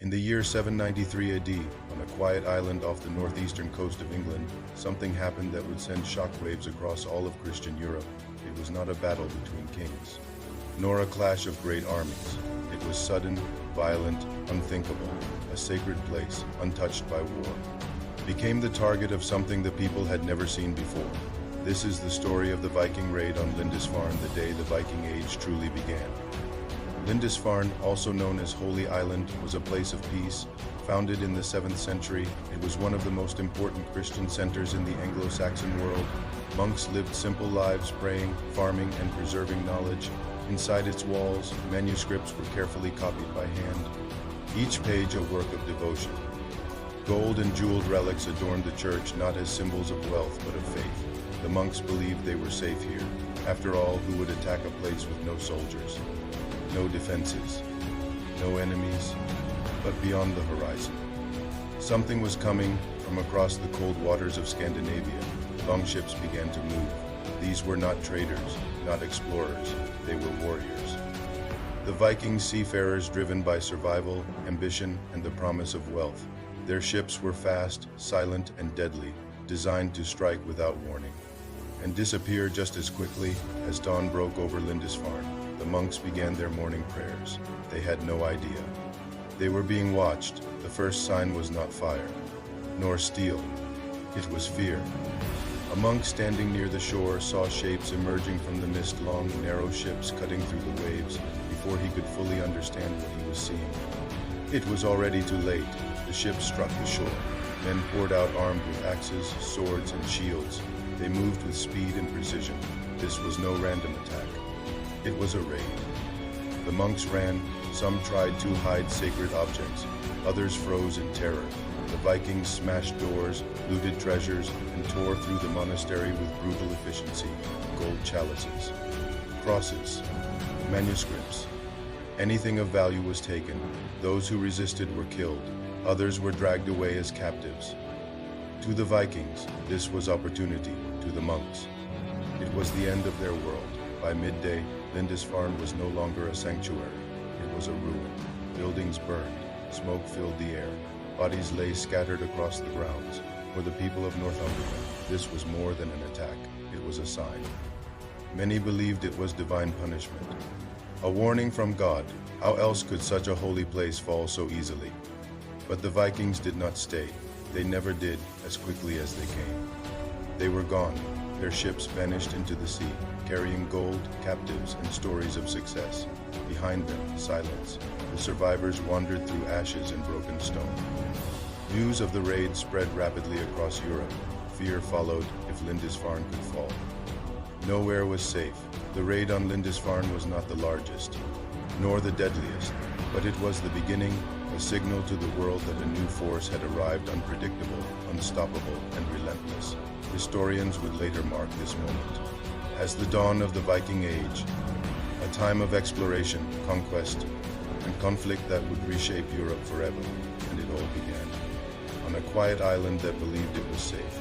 In the year 793 AD, on a quiet island off the northeastern coast of England, something happened that would send shockwaves across all of Christian Europe. It was not a battle between kings, nor a clash of great armies. It was sudden, violent, unthinkable. A sacred place, untouched by war, became the target of something the people had never seen before. This is the story of the Viking raid on Lindisfarne, the day the Viking Age truly began. Lindisfarne, also known as Holy Island, was a place of peace. Founded in the 7th century, it was one of the most important Christian centers in the Anglo-Saxon world. Monks lived simple lives, praying, farming, and preserving knowledge. Inside its walls, manuscripts were carefully copied by hand, each page a work of devotion. Gold and jeweled relics adorned the church, not as symbols of wealth, but of faith. The monks believed they were safe here. After all, who would attack a place with no soldiers, no defenses, no enemies, but beyond the horizon? Something was coming from across the cold waters of Scandinavia. Longships began to move. These were not traders, not explorers, they were warriors. The Viking seafarers, driven by survival, ambition, and the promise of wealth. Their ships were fast, silent, and deadly, designed to strike without warning, and disappear just as quickly as dawn broke over Lindisfarne. The monks began their morning prayers. They had no idea. They were being watched. The first sign was not fire, nor steel. It was fear. A monk standing near the shore saw shapes emerging from the mist, long, narrow ships cutting through the waves. Before he could fully understand what he was seeing, it was already too late. The ships struck the shore. Men poured out armed with axes, swords, and shields. They moved with speed and precision. This was no random attack. It was a raid. The monks ran. Some tried to hide sacred objects. Others froze in terror. The Vikings smashed doors, looted treasures, and tore through the monastery with brutal efficiency. Gold chalices, crosses, manuscripts. Anything of value was taken. Those who resisted were killed. Others were dragged away as captives. To the Vikings, this was opportunity. To the monks, it was the end of their world. By midday, Lindisfarne was no longer a sanctuary. It was a ruin. Buildings burned. Smoke filled the air. Bodies lay scattered across the grounds. For the people of Northumberland, this was more than an attack. It was a sign. Many believed it was divine punishment. A warning from God. How else could such a holy place fall so easily? But the Vikings did not stay. They never did, as quickly as they came. They were gone. Their ships vanished into the sea, carrying gold, captives, and stories of success. Behind them, silence. The survivors wandered through ashes and broken stone. News of the raid spread rapidly across Europe. Fear followed if Lindisfarne could fall. Nowhere was safe. The raid on Lindisfarne was not the largest, nor the deadliest, but it was the beginning, a signal to the world that a new force had arrived, unpredictable, unstoppable, and relentless. Historians would later mark this moment as the dawn of the Viking Age, a time of exploration, conquest, and conflict that would reshape Europe forever. And it all began on a quiet island that believed it was safe.